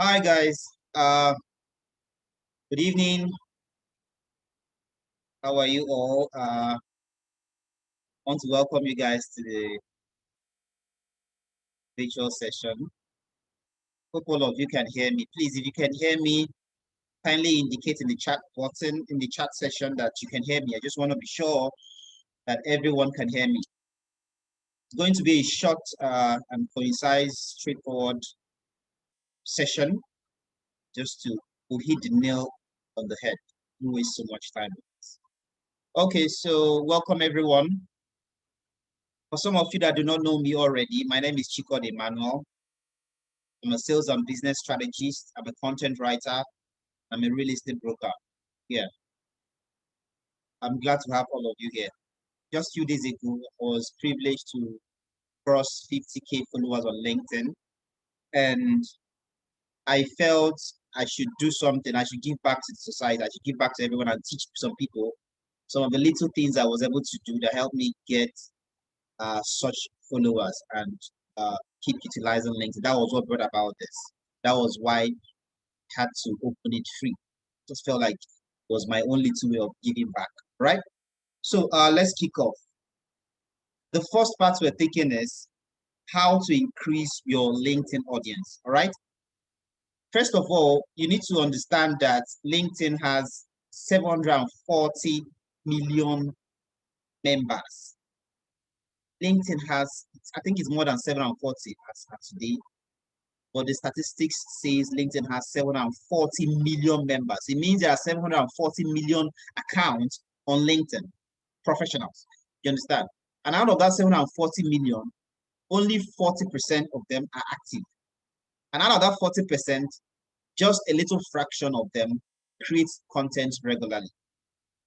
Hi guys, good evening. How are you all? Want to welcome you guys to the virtual session. Hope all of you can hear me. Please, if you can hear me, kindly indicate in the chat button in the chat session that you can hear me. I just want to be sure that everyone can hear me. It's going to be a short and concise, straightforward session, just to hit the nail on the head. Don't waste so much time. Okay, so welcome everyone. For some of you that do not know me already, my name is Chikaodi. I'm a sales and business strategist. I'm a content writer. I'm a real estate broker. Yeah, I'm glad to have all of you here. Just a few days ago, I was privileged to cross 50K followers on LinkedIn, and I felt I should do something. I should give back to the society. I should give back to everyone and teach some people some of the little things I was able to do that helped me get such followers and keep utilizing LinkedIn. That was what brought about this. That was why I had to open it free. Just felt like it was my only two way of giving back, right? So let's kick off. The first part we're taking is how to increase your LinkedIn audience, all right? First of all, you need to understand that LinkedIn has 740 million members. LinkedIn has, I think it's more than 740 as today, but the statistics says LinkedIn has 740 million members. It means there are 740 million accounts on LinkedIn, professionals. You understand? And out of that 740 million, only 40% of them are active. And out of that 40%, just a little fraction of them creates content regularly.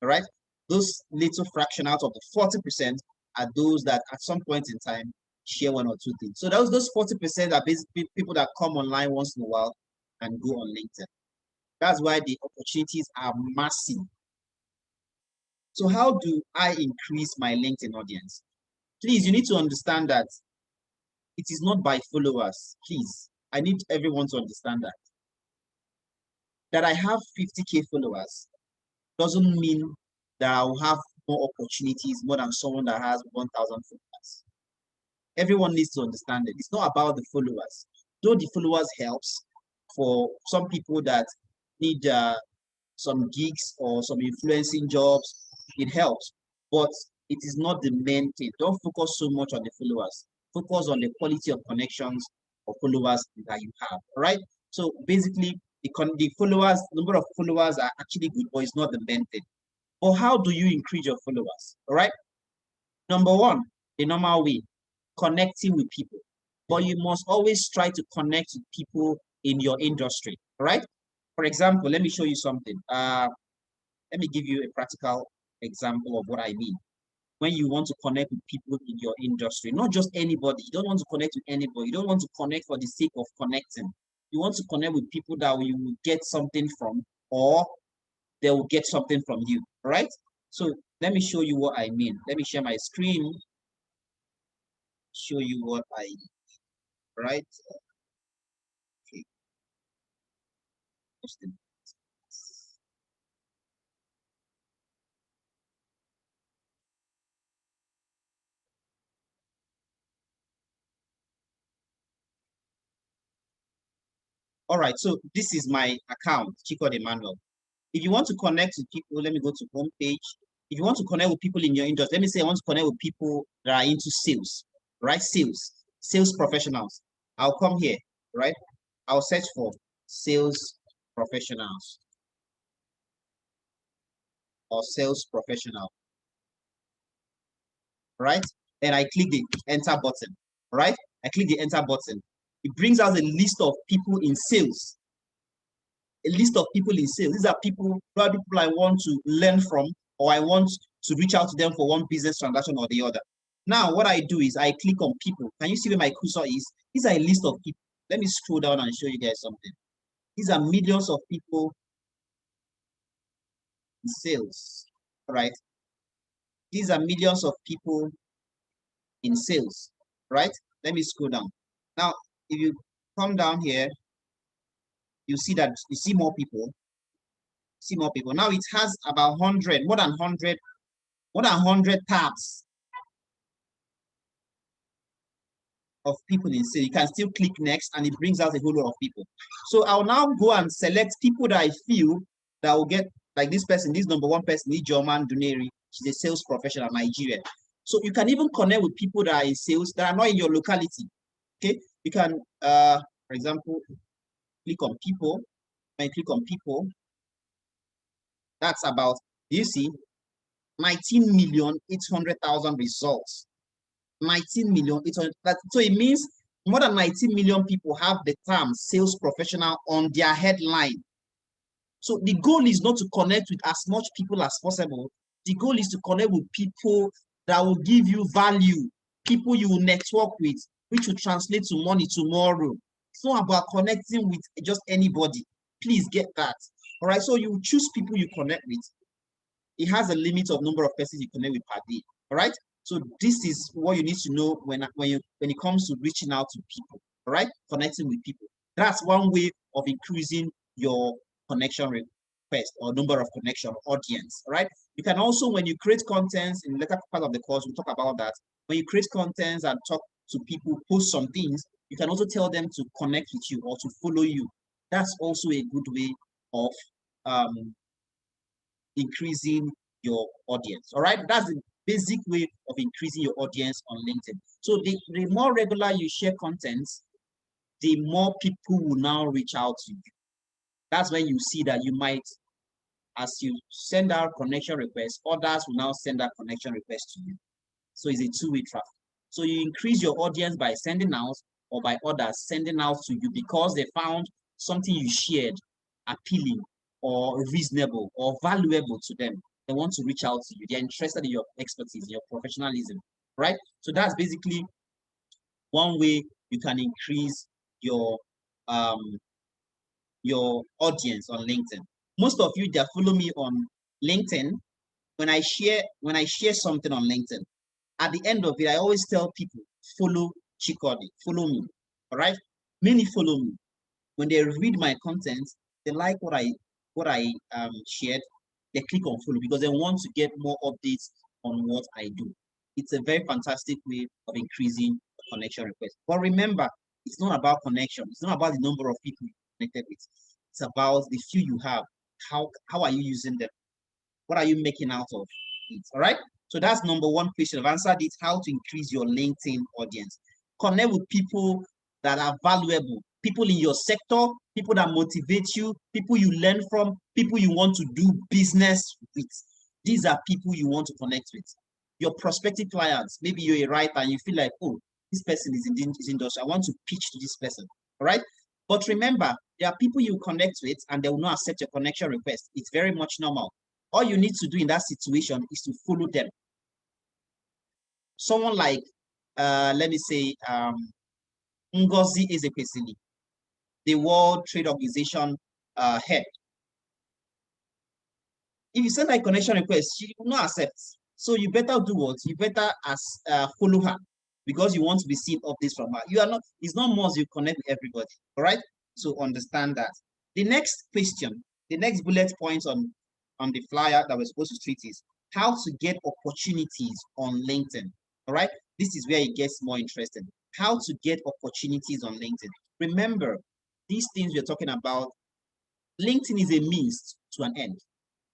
All right? Those little fraction out of the 40% are those that at some point in time share one or two things. So those 40% are basically people that come online once in a while and go on LinkedIn. That's why the opportunities are massive. So how do I increase my LinkedIn audience? Please, you need to understand that it is not by followers. Please, I need everyone to understand that. That I have 50K followers doesn't mean that I will have more opportunities more than someone that has 1,000 followers. Everyone needs to understand it. It's not about the followers. Though the followers helps for some people that need some gigs or some influencing jobs, it helps. But it is not the main thing. Don't focus so much on the followers. Focus on the quality of connections or followers that you have. All right. So basically, the followers, number of followers are actually good, but it's not the main thing. But how do you increase your followers? All right. Number one, the normal way, connecting with people. But you must always try to connect with people in your industry. All right. For example, let me show you something. Let me give you a practical example of what I mean. When you want to connect with people in your industry, not just anybody. You don't want to connect with anybody. You don't want to connect for the sake of connecting. You want to connect with people that you will get something from, or they will get something from you. All right. So let me show you what I mean. Let me share my screen. Show you what I mean. Right. Okay. All right. So this is my account, Chikaodi Emmanuel. If you want to connect with people, let me go to home page. If you want to connect with people in your industry, let me say I want to connect with people that are into sales, right? Sales professionals. I'll come here, right? I'll search for sales professionals or sales professional, right? And I click the enter button, right? I click the enter button. It brings out a list of people in sales. A list of people in sales. These are people, probably people I want to learn from, or I want to reach out to them for one business transaction or the other. Now, what I do is I click on people. Can you see where my cursor is? These are a list of people. Let me scroll down and show you guys something. These are millions of people in sales, right? These are millions of people in sales, right? Let me scroll down. Now, if you come down here, you see that you see more people. See more people. Now it has about 100, more than 100, more than 100 tabs of people in sale. You can still click next and it brings out a whole lot of people. So I'll now go and select people that I feel that will get, like this person, this number one person, Ijoman Duneri. She's a sales professional, Nigerian. So you can even connect with people that are in sales that are not in your locality. Okay, you can, for example, click on people. When you click on people, that's about, you see, 19,800,000 results. 19,800,000. So it means more than 19 million people have the term sales professional on their headline. So the goal is not to connect with as much people as possible. The goal is to connect with people that will give you value, people you will network with, which will translate to money tomorrow. It's not about connecting with just anybody. Please get that. All right. So you choose people you connect with. It has a limit of number of persons you connect with per day. All right. So this is what you need to know when it comes to reaching out to people. All right, connecting with people. That's one way of increasing your connection request or number of connection audience. All right. You can also, when you create contents in the later part of the course, we'll talk about that. When you create contents and talk to people, post some things, you can also tell them to connect with you or to follow you. That's also a good way of increasing your audience. All right, that's the basic way of increasing your audience on LinkedIn. So the more regular you share content, the more people will now reach out to you. That's when you see that you might, as you send out connection requests, others will now send out connection requests to you. So it's a two-way traffic. So you increase your audience by sending out or by others sending out to you because they found something you shared appealing or reasonable or valuable to them. They want to reach out to you. They're interested in your expertise, your professionalism, right? So that's basically one way you can increase your audience on LinkedIn. Most of you that follow me on LinkedIn, when I share something on LinkedIn, at the end of it, I always tell people, follow Chikaodi, follow me. All right? Many follow me. When they read my content, they like what I shared, they click on follow because they want to get more updates on what I do. It's a very fantastic way of increasing connection requests. But remember, it's not about connection. It's not about the number of people you connected with. It's about the few you have. How are you using them? What are you making out of it? All right. So that's number one question. I've answered it, how to increase your LinkedIn audience. Connect with people that are valuable, people in your sector, people that motivate you, people you learn from, people you want to do business with. These are people you want to connect with. Your prospective clients, maybe you're a writer and you feel like, oh, this person is in this industry. I want to pitch to this person. All right. But remember, there are people you connect with and they will not accept your connection request. It's very much normal. All you need to do in that situation is to follow them. Someone like, let me say, Ngozi Ezekwesili, the World Trade Organization head. If you send a connection request, she will not accept. So you better do what? You better follow her because you want to be seeing updates from her. You are not, it's not must you connect with everybody. All right. So understand that. The next question, the next bullet point on the flyer that we're supposed to treat is how to get opportunities on LinkedIn. All right. This is where it gets more interesting. How to get opportunities on LinkedIn. Remember, these things we're talking about, LinkedIn is a means to an end.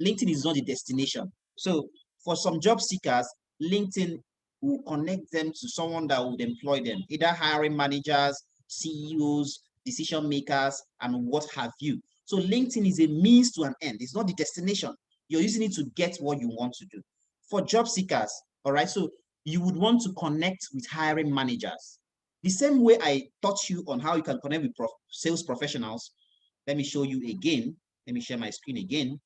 LinkedIn is not the destination. So for some job seekers, LinkedIn will connect them to someone that would employ them, either hiring managers, CEOs, decision makers, and what have you. So LinkedIn is a means to an end. It's not the destination. You're using it to get what you want to do. For job seekers, all right, so you would want to connect with hiring managers. The same way I taught you on how you can connect with sales professionals. Let me show you again. Let me share my screen again.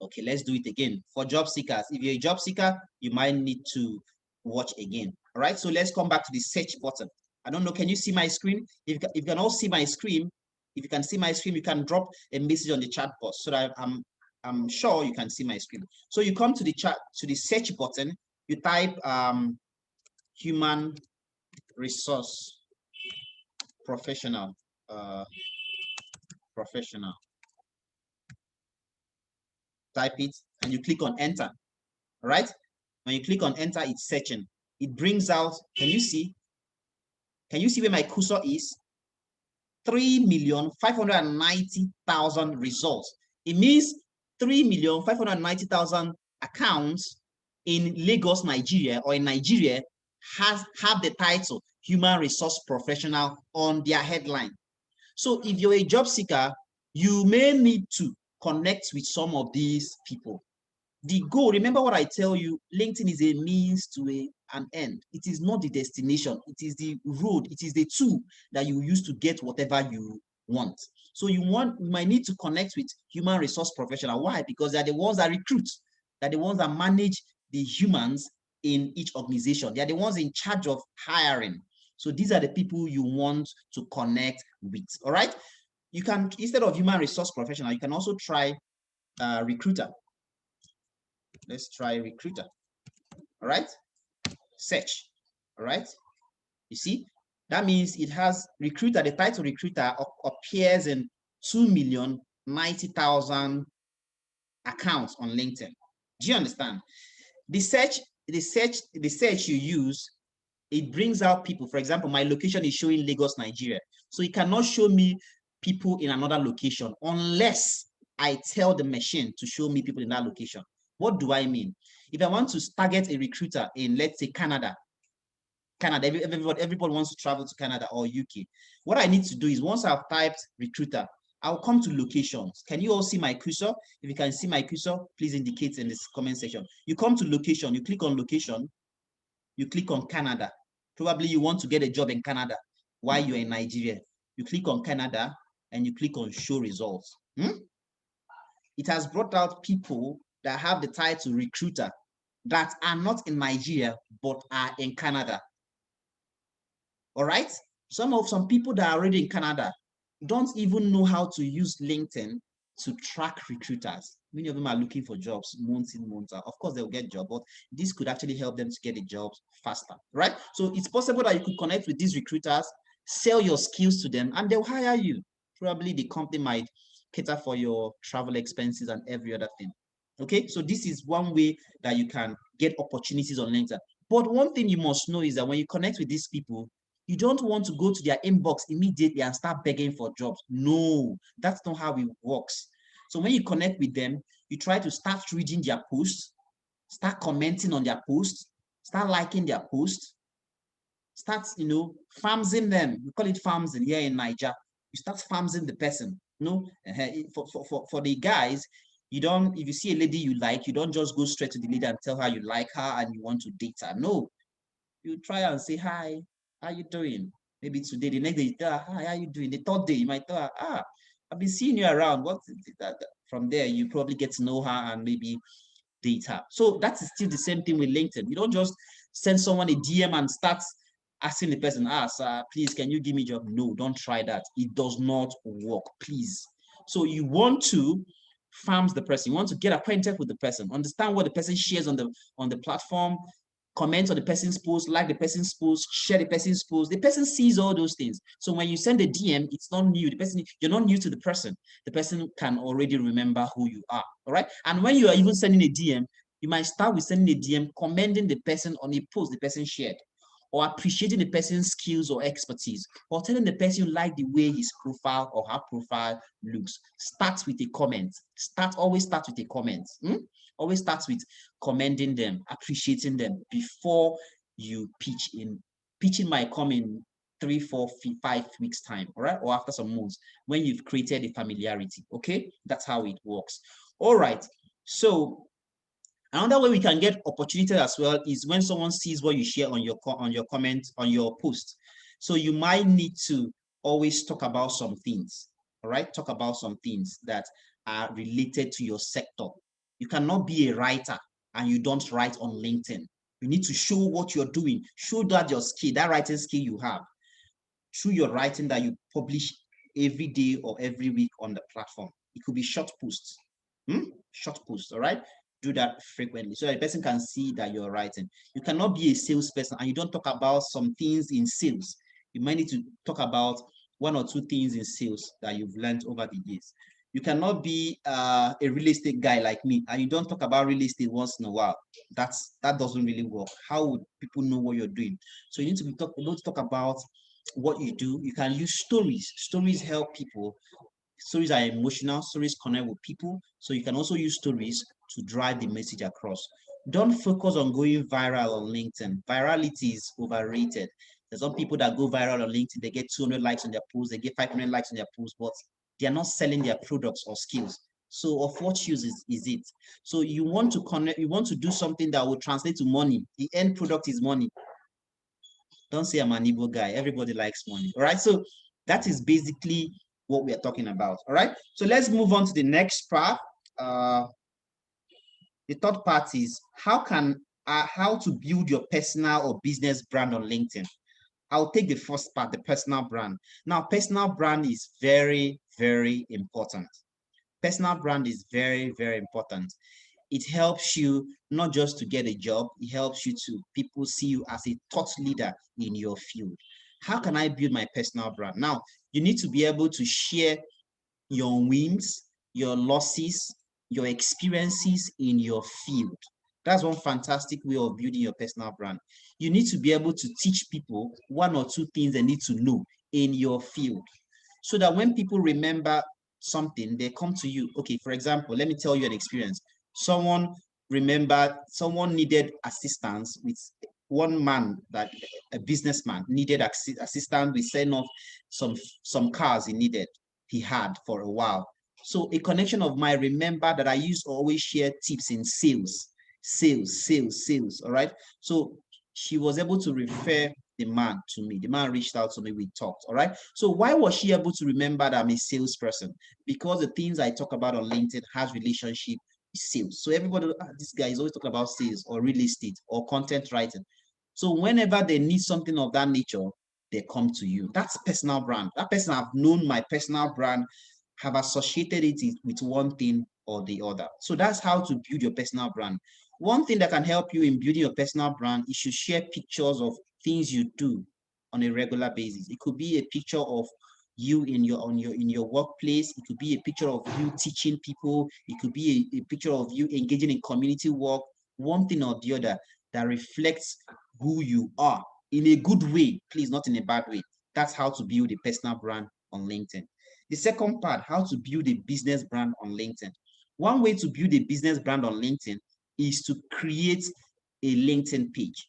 Okay, let's do it again. For job seekers, if you're a job seeker, you might need to watch again. All right, so let's come back to the search button. I don't know, can you see my screen? If you can all see my screen, if you can see my screen, you can drop a message on the chat box so that I'm sure you can see my screen. So you come to the chat, to the search button, you type human resource professional. professional. Type it and you click on enter. All right. When you click on enter, it's searching. It brings out, can you see? Can you see where my cursor is? 3,590,000 results. It means 3,590,000 accounts in Lagos, Nigeria, or in Nigeria have the title Human Resource Professional on their headline. So if you're a job seeker, you may need to connect with some of these people. The goal, remember what I tell you, LinkedIn is a means to an end. It is not the destination. It is the road. It is the tool that you use to get whatever you want. So you might need to connect with human resource professional. Why? Because they're the ones that recruit. They're the ones that manage the humans in each organization. They're the ones in charge of hiring. So these are the people you want to connect with. All right. You can, instead of human resource professional, you can also try recruiter. Let's try recruiter. All right. Search. All right. You see, that means it has recruiter. The title recruiter appears in 2,090,000 accounts on LinkedIn. Do you understand? The search you use, it brings out people. For example, my location is showing Lagos, Nigeria. So it cannot show me people in another location unless I tell the machine to show me people in that location. What do I mean? If I want to target a recruiter in, let's say, Canada, everybody wants to travel to Canada or UK. What I need to do is, once I've typed recruiter, I'll come to locations. Can you all see my cursor? If you can see my cursor, please indicate in this comment section. You come to location, you click on location, you click on Canada. Probably you want to get a job in Canada while you're in Nigeria. You click on Canada and you click on show results. It has brought out people that have the title recruiter that are not in Nigeria but are in Canada. All right. Some people that are already in Canada don't even know how to use LinkedIn to track recruiters. Many of them are looking for jobs months in, months out. Of course, they'll get jobs, but this could actually help them to get the jobs faster, right? So it's possible that you could connect with these recruiters, sell your skills to them, and they'll hire you. Probably the company might cater for your travel expenses and every other thing. Okay, so this is one way that you can get opportunities on LinkedIn. But one thing you must know is that when you connect with these people, you don't want to go to their inbox immediately and start begging for jobs. No, that's not how it works. So when you connect with them, you try to start reading their posts, start commenting on their posts, start liking their posts, start, farming them. We call it farming here in Niger. You start farming the person. For the guys, you don't, if you see a lady you like, you don't just go straight to the lady and tell her you like her and you want to date her. No, you try and say, hi, how you doing? Maybe today, the next day, you tell her, hi, how you doing? The third day, you might tell her, I've been seeing you around. What that? From there, you probably get to know her and maybe date her. So that's still the same thing with LinkedIn. You don't just send someone a DM and start asking the person, sir, please, can you give me a job? No, don't try that. It does not work, please. So you want to farm the person. You want to get acquainted with the person, understand what the person shares on the platform, comment on the person's post, like the person's post, share the person's post. The person sees all those things. So when you send a DM, it's not new. You're not new to the person. The person can already remember who you are. All right. And when you are even sending a DM, you might start with sending a DM, commending the person on a post the person shared, or appreciating the person's skills or expertise, or telling the person you like the way his profile or her profile looks. Start with a comment. Always start with a comment. Always start with commending them, appreciating them before you pitch in. Pitching might come in 3, 4, 5 weeks time, all right, or after some months when you've created a familiarity. Okay, that's how it works. All right. So another way we can get opportunity as well is when someone sees what you share on your comment, on your post. So you might need to always talk about some things, all right? Talk about some things that are related to your sector. You cannot be a writer and you don't write on LinkedIn. You need to show what you're doing. Show that your skill, that writing skill you have, through your writing that you publish every day or every week on the platform. It could be short posts. Short posts, all right? Do that frequently so that the person can see that you're writing. You cannot be a salesperson and you don't talk about some things in sales. You might need to talk about one or two things in sales that you've learned over the years. You cannot be a real estate guy like me and you don't talk about real estate once in a while. That doesn't really work. How would people know what you're doing? So you need to be able to talk about what you do. You can use stories. Stories help people. Stories are emotional. Stories connect with people. So you can also use stories to drive the message across. Don't focus on going viral on LinkedIn. Virality is overrated. There's some people that go viral on LinkedIn, they get 200 likes on their post, they get 500 likes on their post, but they are not selling their products or skills. So of what use is it? So you want to connect, you want to do something that will translate to money. The end product is money. Don't say I'm an Igbo guy. Everybody likes money. All right. So that is basically what we are talking about. All right. So let's move on to the next part. The third part is how to build your personal or business brand on LinkedIn. I'll take the first part, the personal brand. Now, personal brand is very, very important. Personal brand is very, very important. It helps you not just to get a job, it helps you to people see you as a thought leader in your field. How can I build my personal brand? Now, you need to be able to share your wins, your losses, your experiences in your field. That's one fantastic way of building your personal brand. You need to be able to teach people one or two things they need to know in your field so that when people remember something, they come to you. Okay, for example, let me tell you an experience. Someone needed assistance with one man, that a businessman needed assistance with setting off some cars he had for a while. So a connection of mine remember that I used to always share tips in sales. All right. So she was able to refer the man to me. The man reached out to me, we talked. All right. So why was she able to remember that I'm a salesperson? Because the things I talk about on LinkedIn has relationship with sales. So everybody, this guy is always talking about sales or real estate or content writing. So whenever they need something of that nature, they come to you. That's personal brand. That person have known my personal brand, have associated it with one thing or the other. So that's how to build your personal brand. One thing that can help you in building your personal brand is to share pictures of things you do on a regular basis. It could be a picture of you in your workplace. It could be a picture of you teaching people. It could be a picture of you engaging in community work. One thing or the other that reflects who you are in a good way, please, not in a bad way. That's how to build a personal brand on LinkedIn. The second part, how to build a business brand on LinkedIn. One way to build a business brand on LinkedIn is to create a LinkedIn page.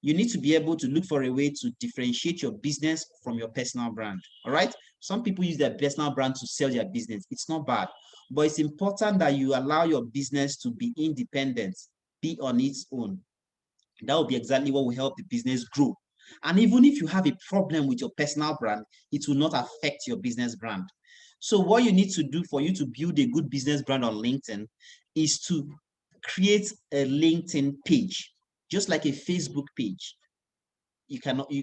You need to be able to look for a way to differentiate your business from your personal brand. All right. Some people use their personal brand to sell their business. It's not bad, but it's important that you allow your business to be independent, be on its own. That will be exactly what will help the business grow. And even if you have a problem with your personal brand, it will not affect your business brand. So what you need to do for you to build a good business brand on LinkedIn is to create a LinkedIn page, just like a Facebook page. You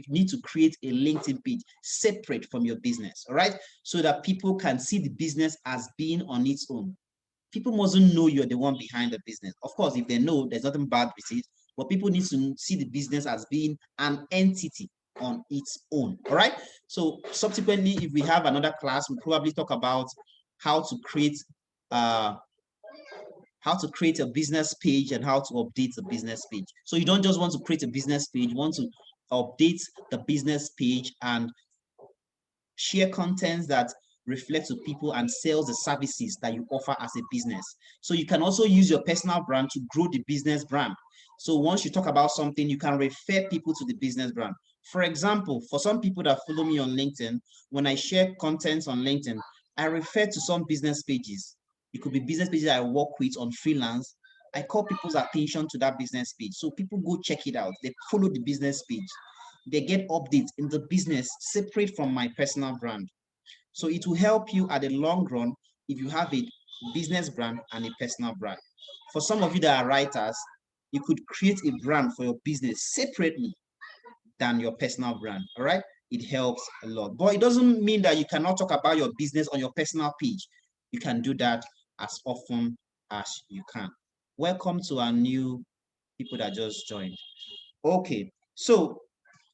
need to create a LinkedIn page separate from your business, all right? So that people can see the business as being on its own. People mustn't know you're the one behind the business. Of course, if they know, there's nothing bad with it, but people need to see the business as being an entity on its own. All right. So subsequently, if we have another class, we'll probably talk about how to create uh a business page and how to update the business page. So you don't just want to create a business page, you want to update the business page and share contents that reflect to people and sells the services that you offer as a business. So you can also use your personal brand to grow the business brand. So once you talk about something, you can refer people to the business brand. For example, for some people that follow me on LinkedIn, when I share contents on LinkedIn, I refer to some business pages. It could be business pages I work with on freelance. I call people's attention to that business page. So people go check it out. They follow the business page. They get updates in the business separate from my personal brand. So it will help you at the long run if you have a business brand and a personal brand. For some of you that are writers, you could create a brand for your business separately than your personal brand. All right. It helps a lot. But it doesn't mean that you cannot talk about your business on your personal page. You can do that as often as you can. Welcome to our new people that just joined. Okay. So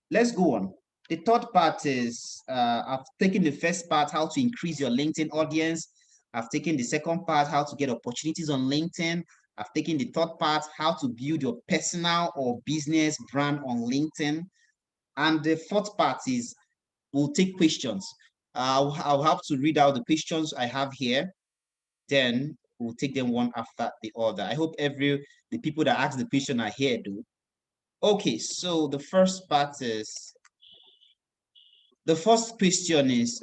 let's go on. The third part is I've taken the first part, how to increase your LinkedIn audience. I've taken the second part, how to get opportunities on LinkedIn. I've taken the third part, how to build your personal or business brand on LinkedIn. And the fourth part is we'll take questions. I'll have to read out the questions I have here. Then we'll take them one after the other. I hope the people that ask the question are here, do. Okay, so the first part is the first question is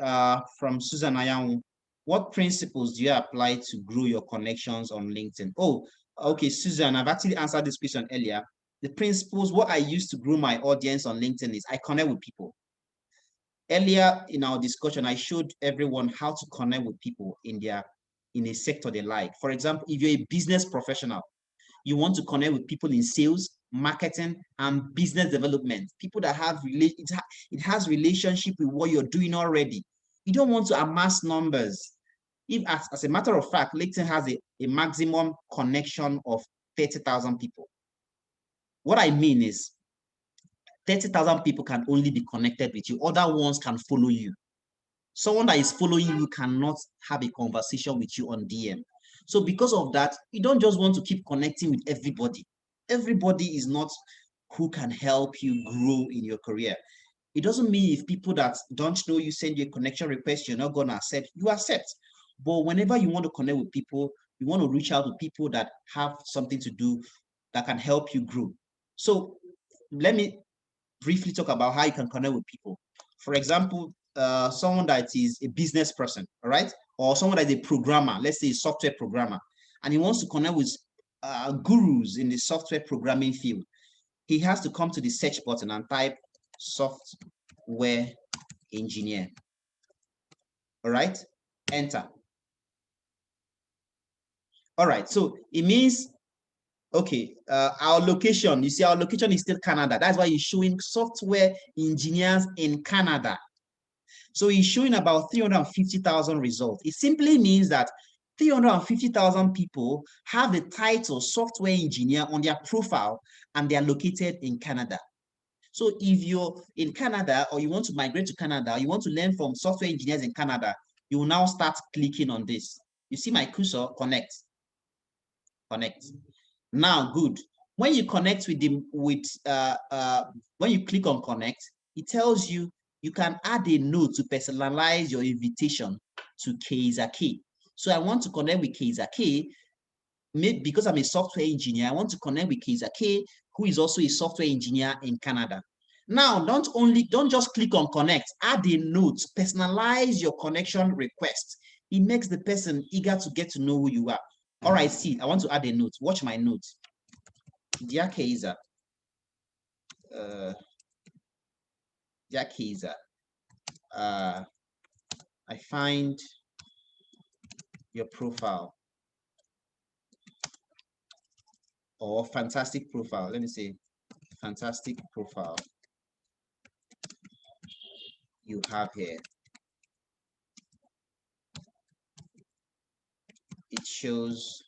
from Susan Ayamu. What principles do you apply to grow your connections on LinkedIn? Oh, okay, Susan, I've actually answered this question earlier. The principles, what I use to grow my audience on LinkedIn is I connect with people. Earlier in our discussion, I showed everyone how to connect with people in a sector they like. For example, if you're a business professional, you want to connect with people in sales, marketing, and business development. People that have it has relationship with what you're doing already. You don't want to amass numbers. If as a matter of fact, LinkedIn has a maximum connection of 30,000 people. What I mean is 30,000 people can only be connected with you. Other ones can follow you. Someone that is following you cannot have a conversation with you on DM. So because of that, you don't just want to keep connecting with everybody. Everybody is not who can help you grow in your career. It doesn't mean if people that don't know you send you a connection request, you're not going to accept, you accept. But whenever you want to connect with people, you want to reach out to people that have something to do that can help you grow. So let me briefly talk about how you can connect with people. For example, someone that is a business person, all right, or someone that is a programmer, let's say a software programmer, and he wants to connect with gurus in the software programming field. He has to come to the search button and type software engineer. All right, enter. All right, so it means okay, our location, you see, our location is still Canada. That's why he's showing software engineers in Canada. So he's showing about 350,000 results. It simply means that 350,000 people have the title software engineer on their profile and they are located in Canada. So if you're in Canada or you want to migrate to Canada, you want to learn from software engineers in Canada, you will now start clicking on this. You see my cursor, connect. Connect. Now, good. When you connect with them, when you click on connect, it tells you you can add a note to personalize your invitation to Keiza K. So I want to connect with Keiza K. Because I'm a software engineer, I want to connect with Keiza K, who is also a software engineer in Canada. Now, don't just click on connect, add a note, personalize your connection request. It makes the person eager to get to know who you are. All right, see, I want to add a note. Watch my note. Dear Keiza, I find your profile or fantastic profile. Let me say fantastic profile you have here. It shows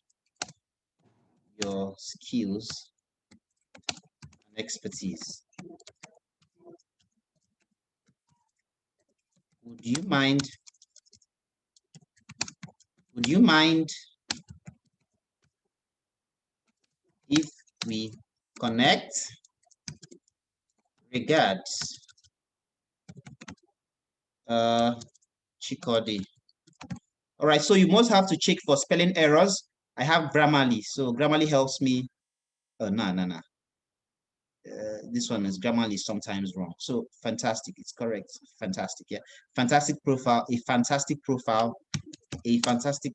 your skills and expertise. Would you mind if we connect? Regards, Chikaodi. All right, so you must have to check for spelling errors. I have Grammarly, so Grammarly helps me. Oh, no. This one is Grammarly sometimes wrong. So fantastic, it's correct. Fantastic, yeah. Fantastic profile, a fantastic profile, a fantastic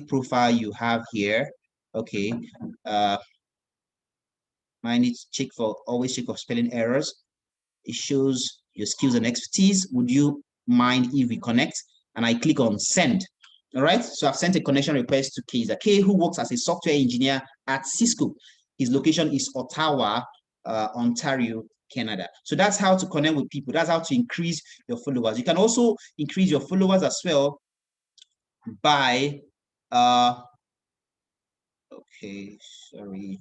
profile you have here. Okay. I need to check for always check for spelling errors. It shows your skills and expertise. Would you mind if we connect? And I click on send. All right. So I've sent a connection request to Keiza K, who works as a software engineer at Cisco. His location is Ottawa, Ontario, Canada. So that's how to connect with people. That's how to increase your followers. You can also increase your followers as well by okay, sorry.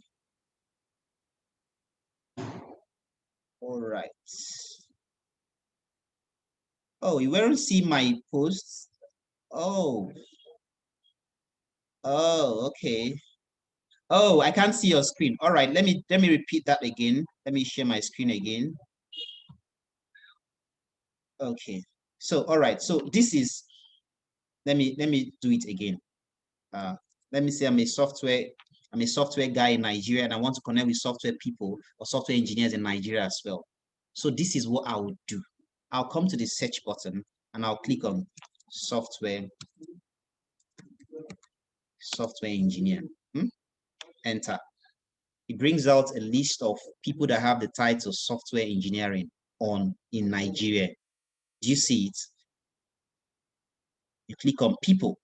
All right. Oh, you weren't see my posts? Oh, oh, okay. Oh, I can't see your screen. All right, let me repeat that again. Let me share my screen again. Okay. So, all right. So this is, let me do it again. Uh, let me say I'm a software guy in Nigeria and I want to connect with software people or software engineers in Nigeria as well. So this is what I would do. I'll come to the search button and I'll click on software engineer. Enter. It brings out a list of people that have the title software engineering on in Nigeria. Do you see it? You click on people,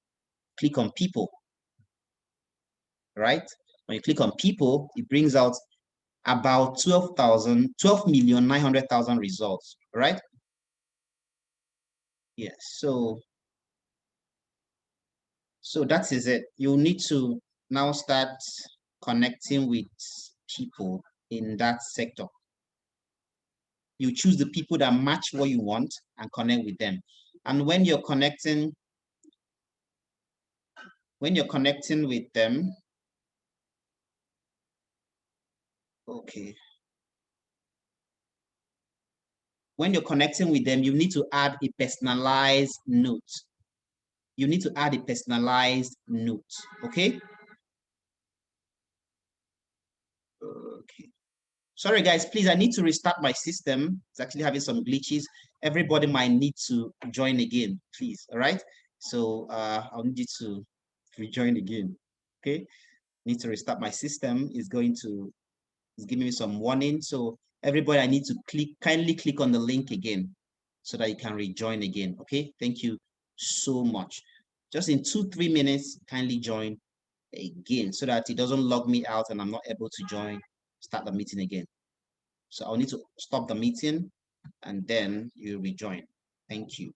right? When you click on people, it brings out about 12,900,000 results, right? Yes. So that is it. You need to now start connecting with people in that sector. You choose the people that match what you want and connect with them. And when you're connecting with them, okay. When you're connecting with them, you need to add a personalized note. You need to add a personalized note, okay? Okay. Sorry, guys, please, I need to restart my system. It's actually having some glitches. Everybody might need to join again, please, all right? So I'll need you to rejoin again, okay? Need to restart my system. It's giving me some warning. So everybody, I need to kindly click on the link again so that you can rejoin again, okay? Thank you so much. Just in 2-3 minutes, kindly join again so that it doesn't log me out and I'm not able to start the meeting again. So I'll need to stop the meeting and then you rejoin. Thank you.